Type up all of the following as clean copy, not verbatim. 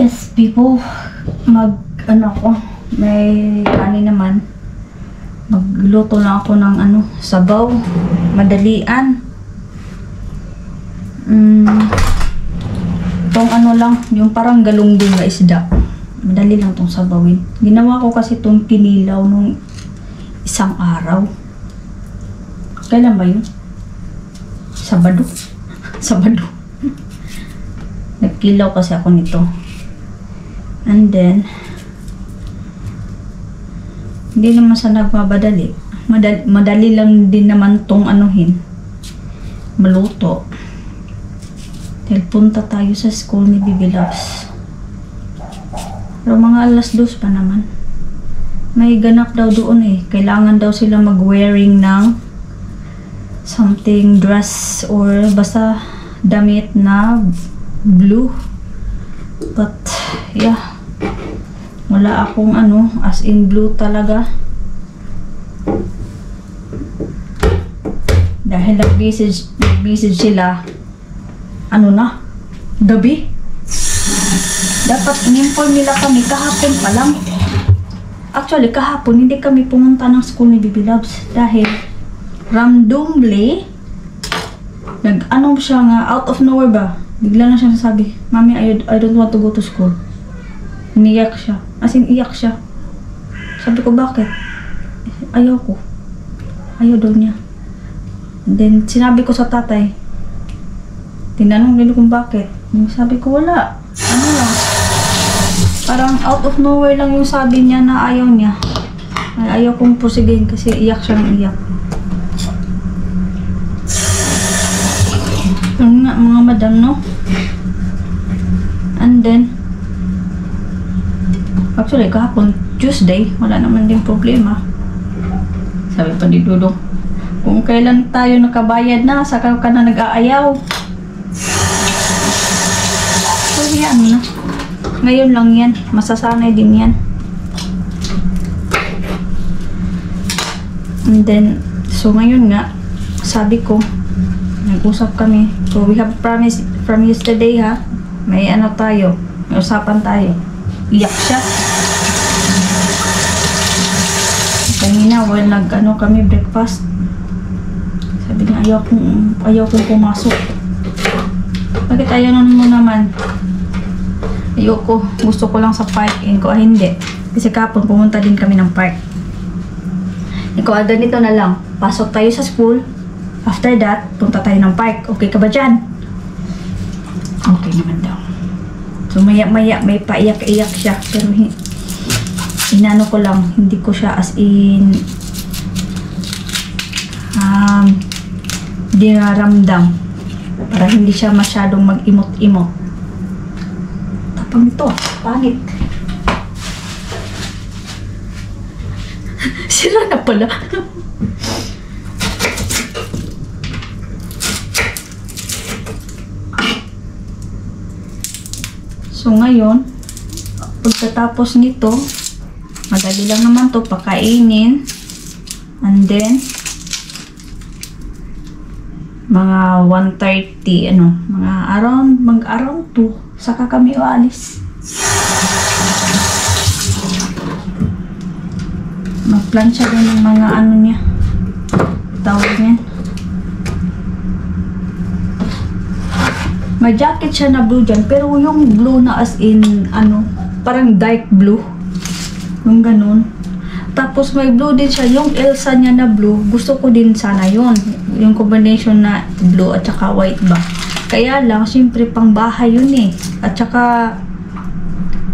Yes, people, may kanin naman. Magluto lang ako ng sabaw, madalian. Itong lang, yung parang galunggong na isda. Madali lang tong sabawin. Ginawa ko kasi itong kinilaw nung isang araw. Kailan ba yun? Sabado. Sabado. Nagkilaw kasi ako nito. And then, hindi naman sa nagmabadali. Madali lang din naman tong maluto. Dahil punta tayo sa school ni Bibi Loves. Pero mga 2:00 pa naman. May ganap daw doon eh. Kailangan daw sila mag-wearing ng something dress or basta damit na blue. But yeah, wala akong as in blue talaga. Dahil nag-message sila gabi. Dapat in-inform nila kami kahapon pa lang. Actually, kahapon hindi kami pumunta ng school ni Bibi Loves dahil randomly siya nga out of nowhere ba? Bigla na siya nasabi, "Mami, I don't want to go to school." Umiyak siya. As in, iyak siya. Sabi ko, "Bakit?" "Ayaw ko." Ayaw daw niya. And then, sinabi ko sa tatay. Tinanong nila kung bakit. Sabi ko, wala. Lang. Parang out of nowhere lang yung sabi niya na ayaw niya. Ayaw kong pusigin kasi iyak siya ng iyak. Yun nga, mga madam, no? And then, actually, kahapon, Tuesday, wala naman din problema. Sabi pa ni Dudong, kung kailan tayo nakabayad na, saka ka na nag-aayaw. So, yan na. Ngayon lang yan. Masasanay din yan. And then, so ngayon nga, sabi ko, nag-usap kami. So, we have promised from yesterday, ha? May tayo. May usapan tayo. Iyak siya. Kanina, while kami breakfast, sabi niya, ayaw kong pumasok. Bakit ayaw mo naman? Ayoko. Gusto ko lang sa park. Ko, hindi. Kasi kapon, pumunta din kami ng park. Ikaw, ganito na lang. Pasok tayo sa school. After that, punta tayo ng park. Okay ka ba dyan? Okay naman daw. So, maya-maya, may paiyak-iyak siya. Pero, inano ko lang. Hindi ko siya as in dinaramdam. Para hindi siya masyadong mag-imot-imot. Tapang ito. Pangit. Sila na pala. So, ngayon, pagkatapos nito, madali lang naman to pakainin. And then, mga 1:30, mga around 2, saka kami ualis. Magplansya din ng mga niya. Tawag niyan. May jacket siya na blue dyan, pero yung blue na as in, parang dark blue. Yung ganun. Tapos may blue din siya, yung Elsa niya na blue, gusto ko din sana yun. Yung combination na blue at saka white ba. Kaya lang, siyempre pang bahay yun eh. At saka,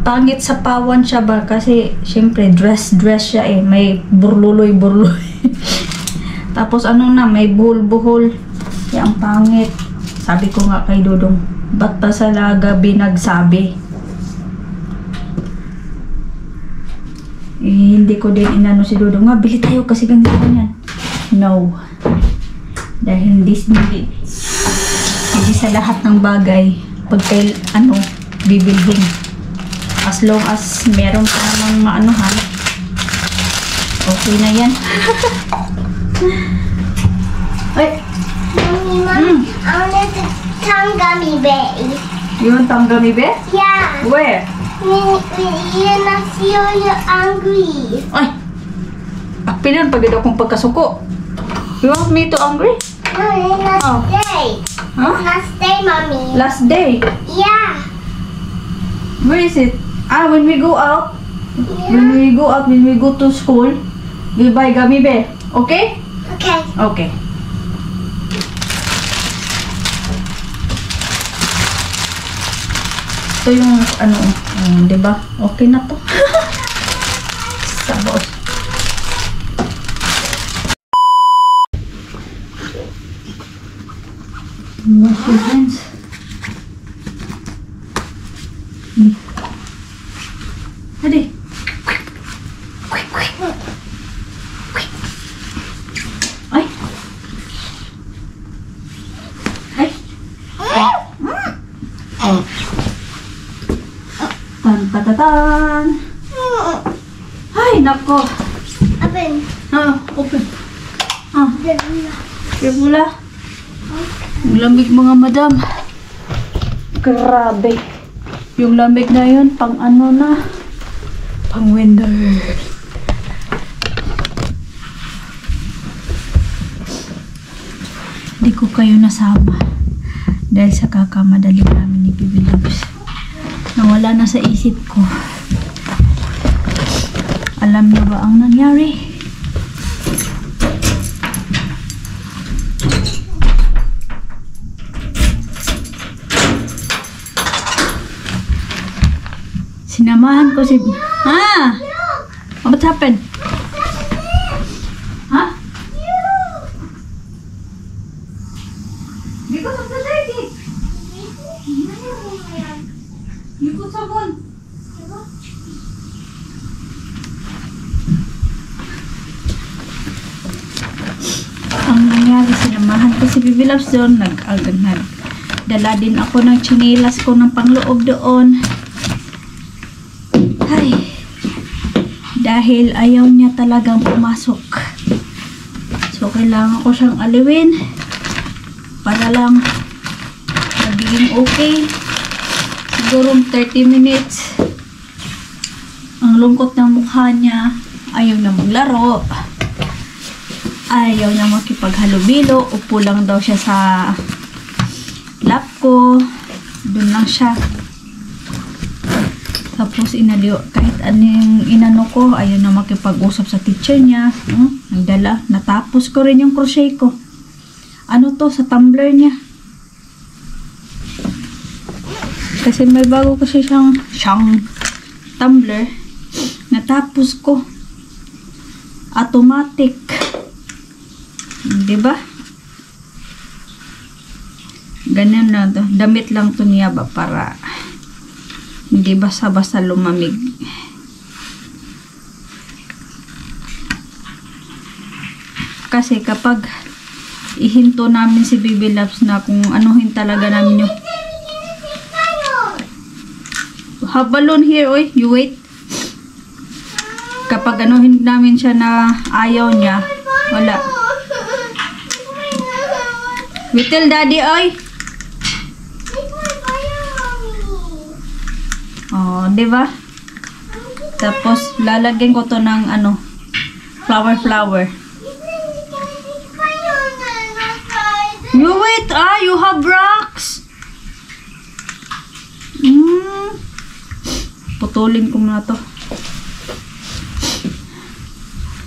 pangit sa pawan siya ba, kasi siyempre dress siya eh. May burluloy. Tapos may buhol-buhol. Yang pangit. Sabi ko nga kay Dudong, ba't pa sa gabi nagsabi? Hindi ko din inano si Dudong, bili tayo kasi ganito yan. No. Dahil hindi sa lahat ng bagay, pag bibilhin. As long as meron pa namang okay na yan. Ay! Mommy, I want to tongue gummy bear. You want tongue gummy bear? Yeah. Where? When I see you're angry. Ay! Apilan pag akong pagkasuko. You want me to angry? No, last Oh. day. Huh? Last day, mommy. Last day. Yeah. Where is it? When we go out. When we go to school, we buy gummy bear. Okay? Okay. Okay. Ito yung ano, di ba? Okay na to. Sabos. Wash your hands. Hadi. Ay. Ay. Oh. Tan. Ay, nako. Open. Open. The Mula. Ang lamig mga madam. Grabe. Yung lamig na yun, pang ano na. Pang winter. Hindi ko kayo nasama. Dahil sa kakamadali namin ni Bibi Loves. Nawala na sa isip ko. Alam niyo ba ang nangyari? Sinamahan ko si... What happened? Because of the dirty. You put sabon. Ang nangyari, sinamahan ko si Bibi Loves doon. Dala din ako ng tsinelas ko ng pangloob doon. Ay, dahil ayaw niya talagang pumasok. So, kailangan ko siyang aliwin para lang magiging okay. Siguro 30 minutes. Ang lungkot ng mukha niya. Ayaw na maglaro. Ayaw na makipaghalubilo. Upo lang daw siya sa lap ko. Doon lang siya. Tapos inaliw, kahit anong inano ko, ayaw na makipag-usap sa teacher niya. Nagdala. Natapos ko rin yung crochet ko. Ano to? Sa tumbler niya. Kasi may bago kasi siyang tumbler. Natapos ko. Automatic. Diba? Ganyan na to. Damit lang to niya ba para hindi basta-basta lumamig. Kasi kapag ihinto namin si Bibi Loves na kung anuhin talaga namin yung have balloon here, oy. You wait. Kapag anuhin namin siya na ayaw niya, wala. We tell daddy, oy. Oh, di ba? Tapos lalagyan ko to ng ano, flower. You wait, you have rocks. Putulin ko muna to.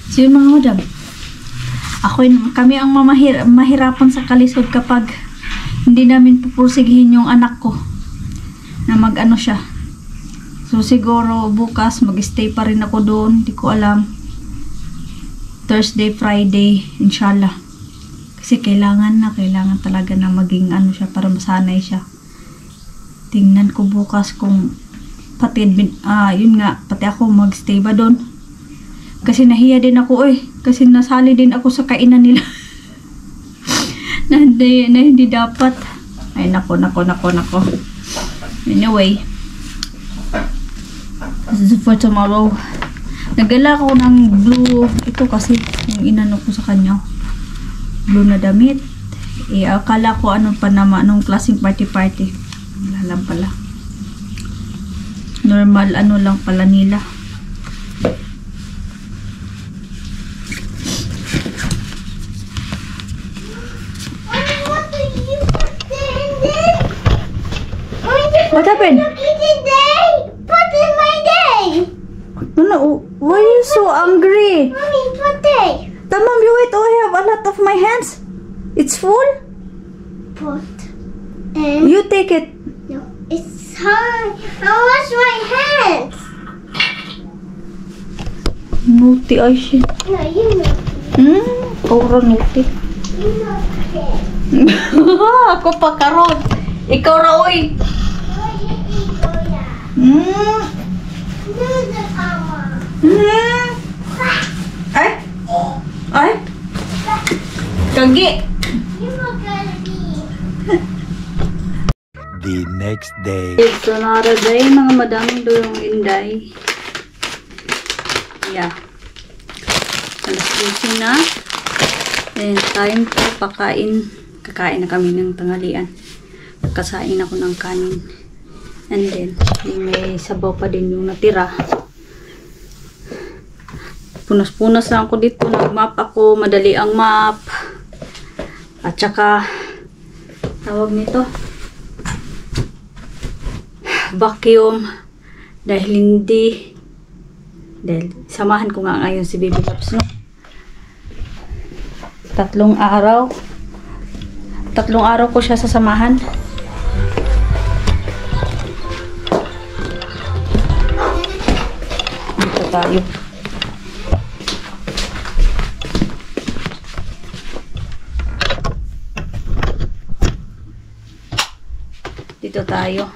So yun mga madam, kami ang mahirapan sa kalisod kapag hindi namin pupursigihin yung anak ko na mag-ano siya. So siguro bukas mag-stay pa rin ako doon, hindi ko alam. Thursday, Friday, inshallah. Kasi kailangan talaga na maging ano siya para masanay siya. Tingnan ko bukas kung pati yun nga, pati ako mag-stay ba doon. Kasi nahiya din ako kasi nasali din ako sa kainan nila. na hindi dapat. Ay nako. Anyway, this is for tomorrow. Nagala ko ng blue ito kasi yung inano ko sa kanya. Blue na damit. Akala ko ano pa naman, anong klaseng party. Wala lang pala. Normal ano lang pala nila. Mommy, what are you pretending? Mommy, What happened? look at the day. Put in my day. No, why are you so angry? Mommy, put day. Tamam, you wait. Oh, I have a lot of my hands. It's full. Put in. You take it. No, it's hard. I wash my hands. Naughty ay siya. No, you know. Puro naughty. You know. Ako pa karon. Ikaw ra oy. Ay. Ay. Kagi. The next day. It's another day, mga madaming dulong inday. Yeah. Alas 12 na. And time to pakain. Kakain na kami ng tanghalian. Kasain ako ng kanin. And then, may sabaw pa din yung natira. Punas-punas lang ako dito. Nag-map ako. Madali ang map. At saka, tawag nito, vacuum. Dahil samahan ko nga ngayon si Baby Loves, no? 3 araw. 3 araw ko siya sasamahan. Dito tayo. Dito tayo.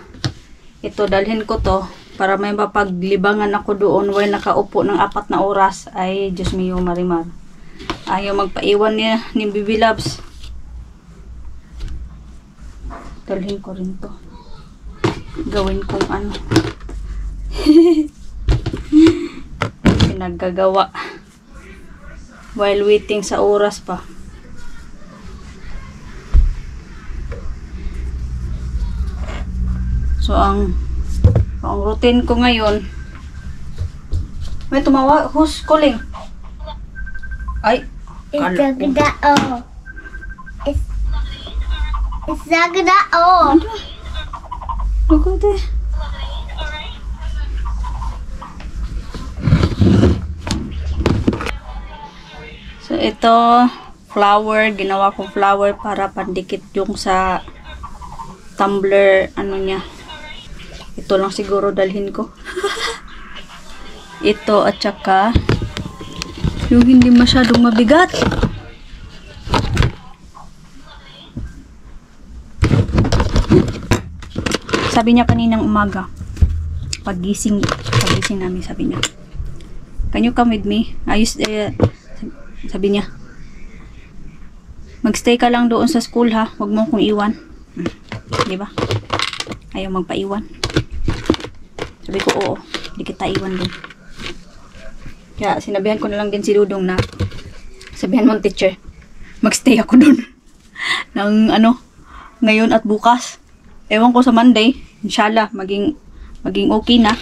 Ito, dalhin ko to para may mapaglibangan ako doon while nakaupo ng 4 na oras. Ay, Diyos mio, Marimar. Ayaw magpaiwan ni Baby Loves. Dalhin ko rin to. Gawin kong ano. Pinaggagawa. While waiting sa oras pa. So, ang routine ko ngayon. May tumawa. Who's calling? Ay. It's kala ko. Zagdao. It's Zagdao. Lugod eh. So, ito, flower. Ginawa kong flower para pandikit yung sa tumbler, ano niya. Ito lang siguro dalhin ko. Ito at saka yung hindi masyadong mabigat. Sabi niya kaninang umaga, pagising namin, sabi niya, "Can you come with me?" Sabi niya, "Magstay ka lang doon sa school ha, wag mo akong iwan." Di ba? Ayaw magpaiwan. Sabi ko, oo, di kita iwan doon. Kaya sinabihan ko na lang din si Dudong na, sabihan mo teacher, magstay ako doon. ng ngayon at bukas. Ewan ko sa Monday, inshallah, maging okay na.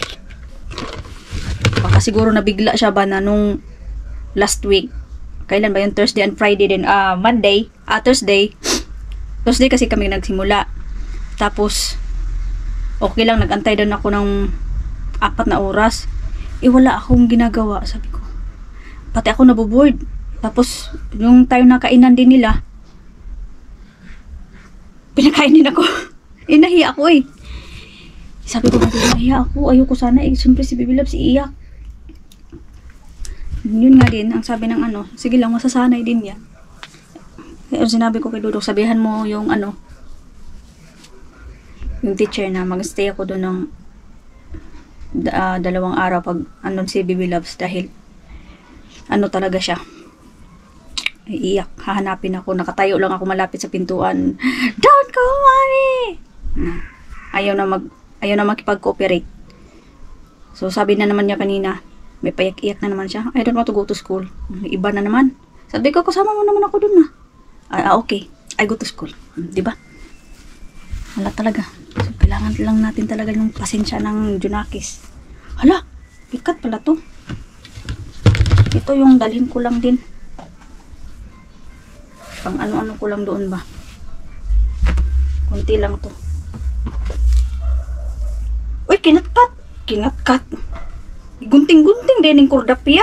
Baka siguro nabigla siya ba na nung last week. Kailan ba yung Thursday and Friday din? Thursday kasi kami nagsimula. Tapos, okay lang, nag-antay din ako ng 4 na oras. Wala akong ginagawa, sabi ko. Pati ako naboboard. Tapos, yung time na kainan din nila, pinakain din ako. Nahiya ako eh. Sabi ko, nahiya ako. Ayoko sana eh. Siyempre si Baby Loves iiyak. Yun nga din, ang sabi ng sige lang, masasanay din yan. Kaya sinabi ko kay Dudong, sabihan mo yung yung teacher na mag-stay ako doon ng 2 araw pag si Baby Loves dahil talaga siya. Iiyak, hahanapin ako, nakatayo lang ako malapit sa pintuan. Don't go, mommy! Ayaw na makipag-cooperate. So sabi na naman niya kanina, may payak-iyak na naman siya. I don't want to go to school. Iba na naman. Sabi ko, kasama mo naman ako doon na. Okay, I go to school. Diba? Wala talaga. So, kailangan lang natin talaga yung pasensya ng Junakis. Hala, bigat pala to. Ito yung dalhin ko lang din. Pang ano-ano ko lang doon ba. Kunti lang to. Uy, kinatkat. Kinatkat. Gunting-gunting din yung kordapya.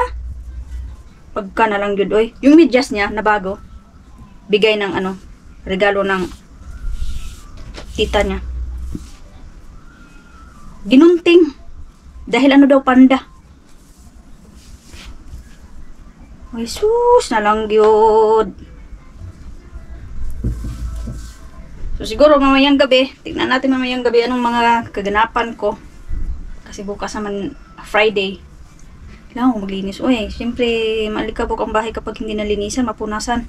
Pagka na lang yun, oy. Yung medyas niya na bago, bigay ng ano, regalo ng tita niya. Ginunting. Dahil ano daw, panda. Ay, sus na lang yun. So, siguro mamayang gabi, tignan natin mamayang gabi anong mga kaganapan ko. Kasi bukas naman, Friday. Kailangan ko maglinis. Uy, siyempre, malikabok ang bahay kapag hindi nalinisan, mapunasan.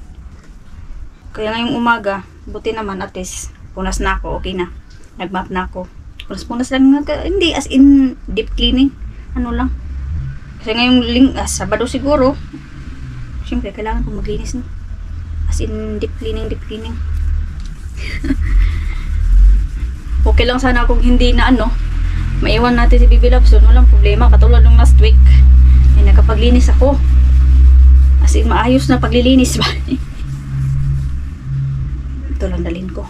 Kaya ngayong umaga, buti naman at least, punas na ako, okay na. Nagmap na ako. Punas-punas lang, hindi as in deep cleaning. Ano lang. Kasi ngayong Sabado siguro, siyempre, kailangan ko maglinis na. As in deep cleaning, deep cleaning. Okay lang sana kung hindi na ano, maiwan natin si Bibi Lobson, walang problema. Katulad ng last week, ay nakapaglinis ako. As in, maayos na paglilinis ba? Ito lang dalhin ko.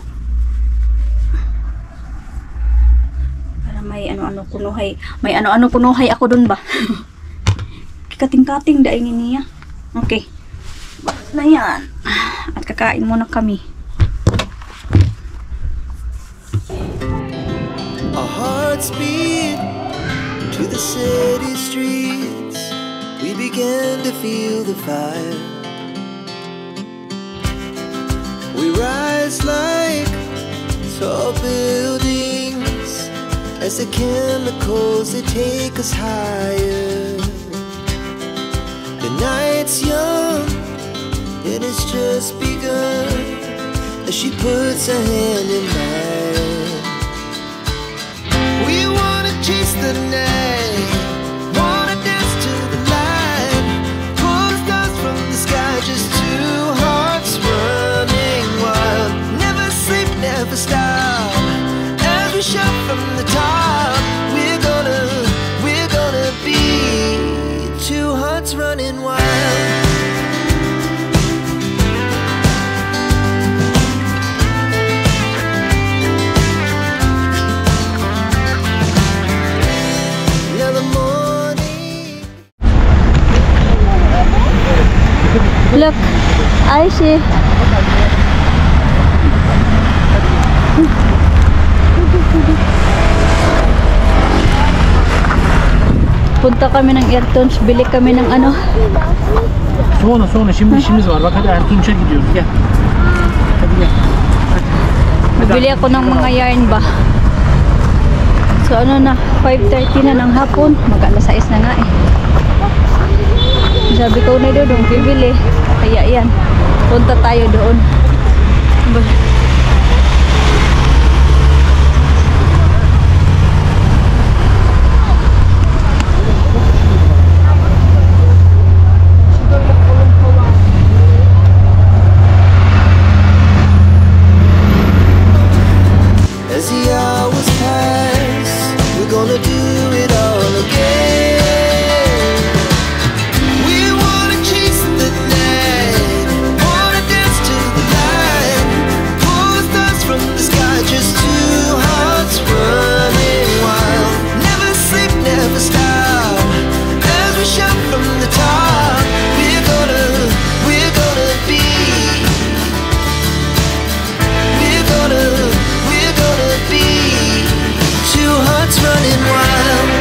Para may ano-ano kunuhay. May ano-ano kunuhay ako dun ba? Kating-kating daingin niya. Okay. Bakit na yan? At kakain muna kami. Our hearts beat to the city streets. We began to feel the fire. We rise like tall buildings as the chemicals, they take us higher. The night's young, it has just begun as she puts her hand in mine. We wanna chase the night, wanna dance to the light, pull the stars from the sky, just two hearts running wild. Never sleep, never stop, as we shout from the top. We're gonna be two hearts running wild. Look, Aishi. Punta kami ng Airtons, bili kami ng ano. Sonra şimdi işimiz var. Bak hadi Ertunç'a gidiyoruz. Gel. Hadi gel. Bili ako ng mga yarn ba. So ano na, 5:30 na ng hapon. Mag-alas 6 na nga eh. Sabi ko na doon, bibili. Kaya yan, punta tayo doon. As the hours pass, we're gonna do it all again. We wanna chase the night, wanna dance to the light, pull the stars from the sky, just two hearts running wild. Never sleep, never stop, as we shout from the top. We're gonna be. We're gonna be two hearts running wild.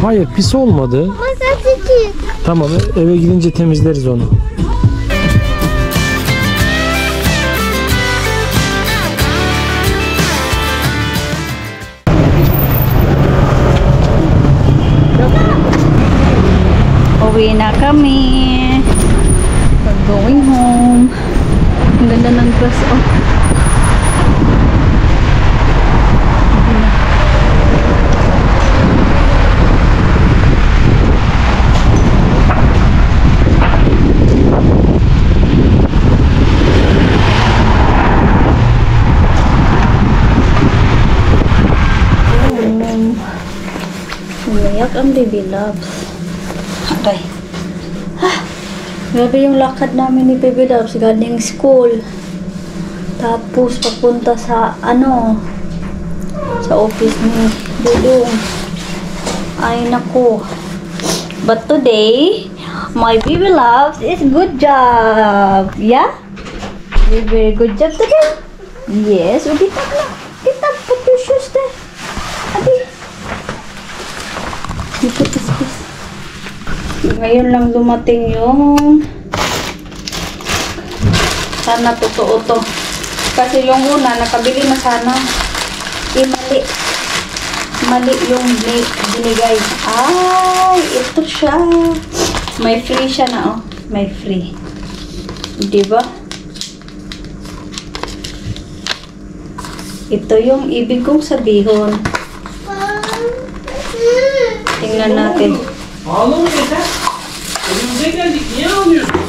Hayır, pis olmadı. Tamam, eve gidince temizleriz onu. Uwi na kami. We're going home. Ang ganda ng dress, oh. ang baby loves. Aray. Grabe yung lakad namin ni baby loves galing school. Tapos papunta sa sa office ni Dudong. Ay naku. But today, my baby loves is good job. Yeah? Very good job today. Yes, get up na. Get up, put your shoes there. Adi. You put this piece. Ngayon lang dumating yung sana totoo to. Kasi yung una, nakabili na sana. Mali yung binigay. Ay, ito siya. May free siya na, oh. May free. Diba? Ito yung ibig kong sabihin. Tingnan natin. Ağlama yeter. Önümüze geldik. Niye ağlıyorsun?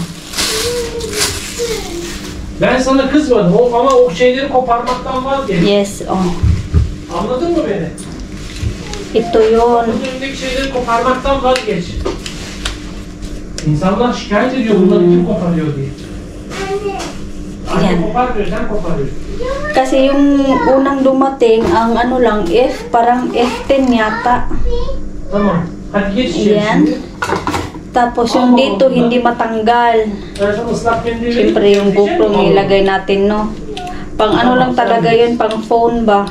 Ben sana kızmadım ama o şeyleri koparmaktan vazgeç. Yes, oh. Anladın mı beni? Ito yun. Bunun önündeki şeyleri koparmaktan vazgeç. İnsanlar şikayet ediyor bunları kim koparıyor diye. Anne Yan. koparmıyor, sen koparıyorsun. Kasi yung unang dumating, ang lang, parang F10 yata. Tamam. Hadi geç içeri Yan. şimdi. Tapos yung dito, hindi matanggal. Ben sana ıslak mendil vereyim. Siyempre yung GoPro ilagay natin, no? Pang lang talaga yun, pang phone ba?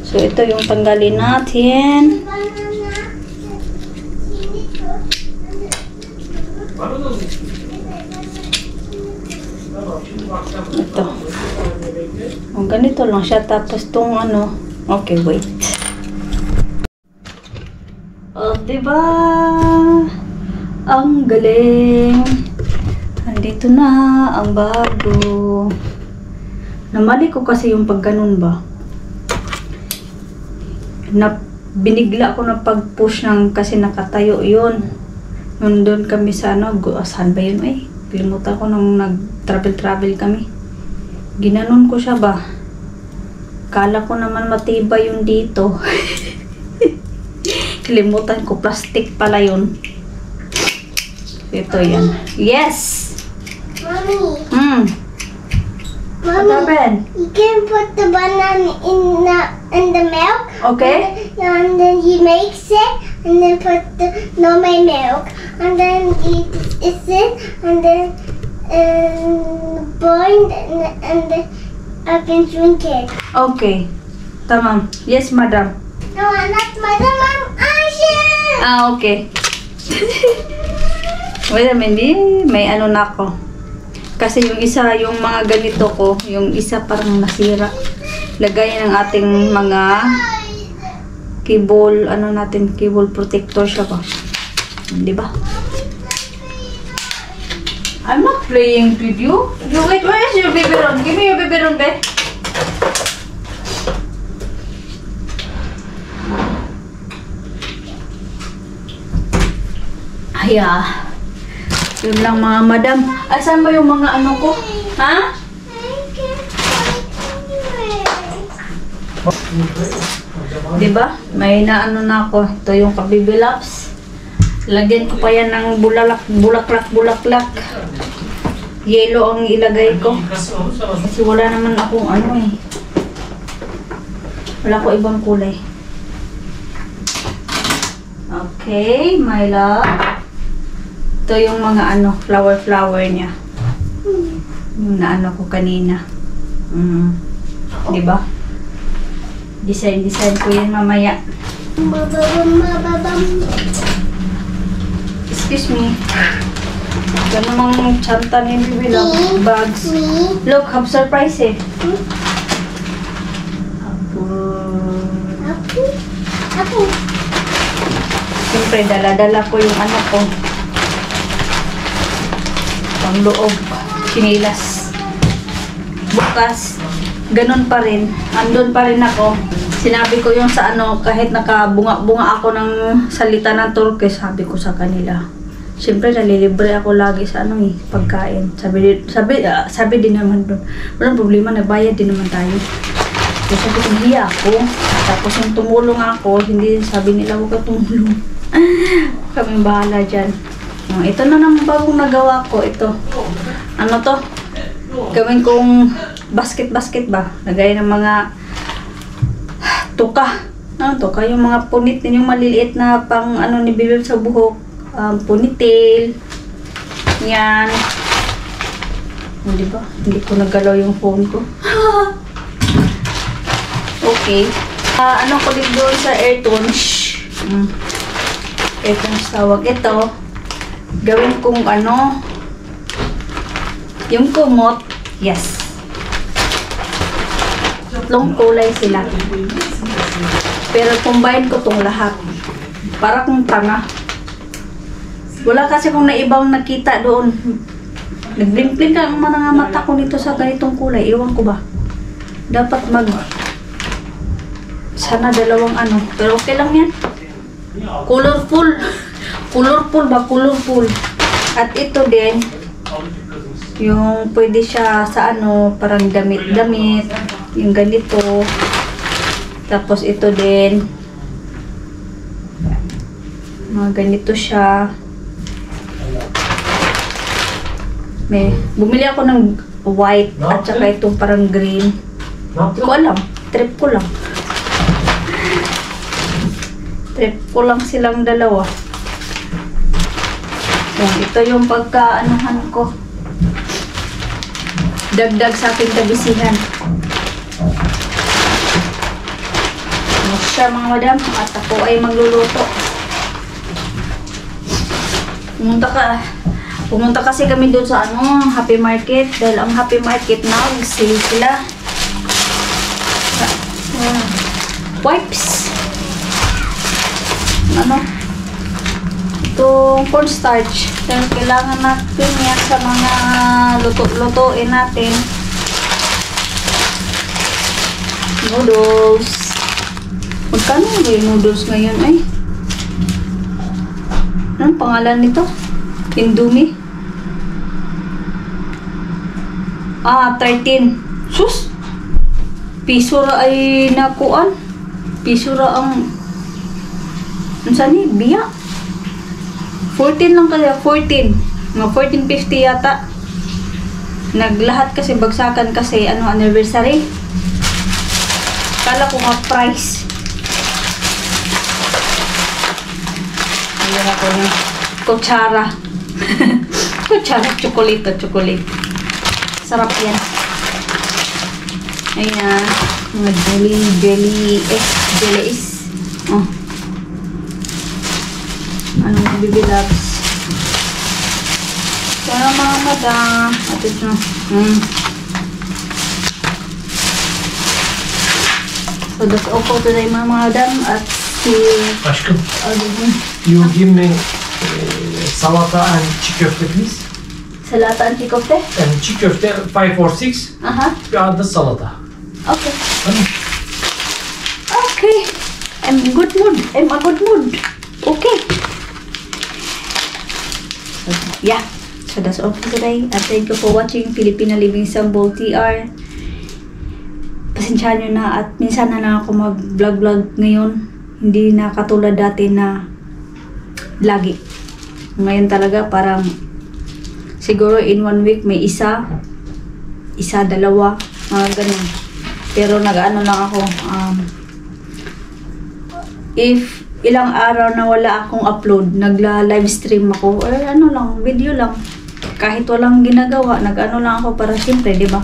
So, ito yung tanggalin natin. Bana da mı? Tamam, şimdi bakacağım. Ito. O, ganito lang siya. Tapos itong okay, wait. O, diba? Ang galing. Andito na ang bago. Namali ko kasi yung pagganon ba? Binigla ko na pag-push ng kasi nakatayo yun. Nandun kami sa saan ba yun eh? Kalimutan ko nung nag-travel kami. Ginanon ko siya ba? Kala ko naman matibay yung dito. Kalimutan ko, plastic pala yun. Ito yan. Yes! Mommy, What Mommy, happened? you can put the banana in the milk. Okay. And then you mix it, and then put the normal milk, and then eat it, and then boil, and then I can drink it. Okay. Tamam. Yes, madam. No, I'm not Madam, I'm Asha. Okay. Wait a minute. May na ako. Kasi yung isa, yung mga ganito ko, yung isa parang nasira. Lagay ng ating mga cable, cable protector siya ba? Di ba? I'm not playing with you. You wait, where is your biberon? Give me your biberon, be. Aya. Yun lang mga madam. Ay, saan ba yung mga ko? Ha? Diba? May na ako. Ito yung kabibilaps. Lagyan ko pa yan ng bulaklak. Yellow ang ilagay ko. Kasi wala naman akong Wala ko ibang kulay. Okay, my love. Ito yung mga flower niya. Yung ko kanina. Diba? Design ko yan mamaya. Excuse me. Ito namang tsanta ni Bibi Love. Bags. Look, have surprise eh. Apple. Siyempre, dala-dala ko yung ko. Pangloob. Chinilas. Bukas. Ganun pa rin. Andun pa rin ako. Sinabi ko yung sa kahit nakabunga-bunga ako ng salita ng Turkish, sabi ko sa kanila. Siyempre, nalilibre ako lagi sa pagkain. Sabi din naman doon. Walang problema, nagbayad din naman tayo. So, sabi ko, hiya ako. Tapos yung tumulong ako, hindi sabi nila huwag ka tumulong. Kami bahala dyan. Ito na naman bagong nagawa ko. Ito. Ano to? Gawin kong basket-basket ba? Lagay ng mga tuka. Ano tuka? Yung mga punit din, yung maliliit na pang ano ni Bilbil sa buhok. Ponytail. Yan. Diba? Hindi ko nagalaw yung phone ko. Okay. Ano ko din doon sa Airtones. Airtones tawag. Ito. Gawin kong ano. Yung kumot. Yes. Tatlong kulay sila. Pero combine ko tong lahat. Para kung tanga. Wala kasi kung naibang nakita doon. Nag-blink-blink ang mga mata ko nito sa ganitong kulay. Iwan ko ba? Dapat sana dalawang ano. Pero okay lang yan. Colorful. Colorful ba? Colorful. At ito din. Yung pwede siya sa ano. Parang damit-damit. Yung ganito. Tapos ito din. Mga ganito siya. Bumili ako ng white at saka itong parang green. Hindi ko alam. Trip ko lang. Trip ko lang silang dalawa. Yan, ito yung pagka-anuhan ko. Dagdag sa aking kabisihan. Ano siya mga madam? At ako ay magluluto. Pumunta kasi kami doon sa ano, Happy Market. Dahil ang Happy Market nag-sale sila. Wipes. Ano? Itong cornstarch. Dahil kailangan natin yan sa mga luto-lutoin natin. Noodles. Magkano ba yung noodles ngayon ay? Anong pangalan nito? Indomie? 13. Sus! Piso ra ay nakuan. Piso ra ang... Ano saan ni? Biya? 14 lang kaya. 14. Mga 14.50 yata. Naglahat kasi, bagsakan kasi, ano, anniversary. Kala ko nga price. Ayan ako na. Kutsara. Kutsara. Chocolate. Sarap yan. Ayan. Mga jelly is. Oh. Anong bibilabs? Kaya mga madam. At ito. So that's all for today mga madam. At si... Aşkım. You give me salata and çiğ köfte please. Salata and çiğ köfte? And çiğ köfte 5 or 6. Bir adet salata. Okay. Tamam. Okay. I'm a good mood. Okay. Yeah. So that's all for today. And thank you for watching Filipina Living Sambool TR. Pasensyahan nyo na at minsan na ako mag-vlog ngayon. Hindi na katulad dati na lagi. Ngayon talaga parang siguro in 1 week may isa, dalawa, mga ganun. Pero nag-ano lang ako, if ilang araw na wala akong upload, nagla-live stream ako, or ano lang, video lang. Kahit walang ginagawa, nag-ano lang ako para siyempre, di ba?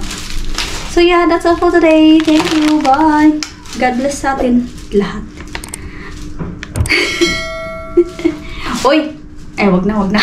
So yeah, that's all for today. Thank you. Bye. God bless sa atin lahat. Oy! Wag na.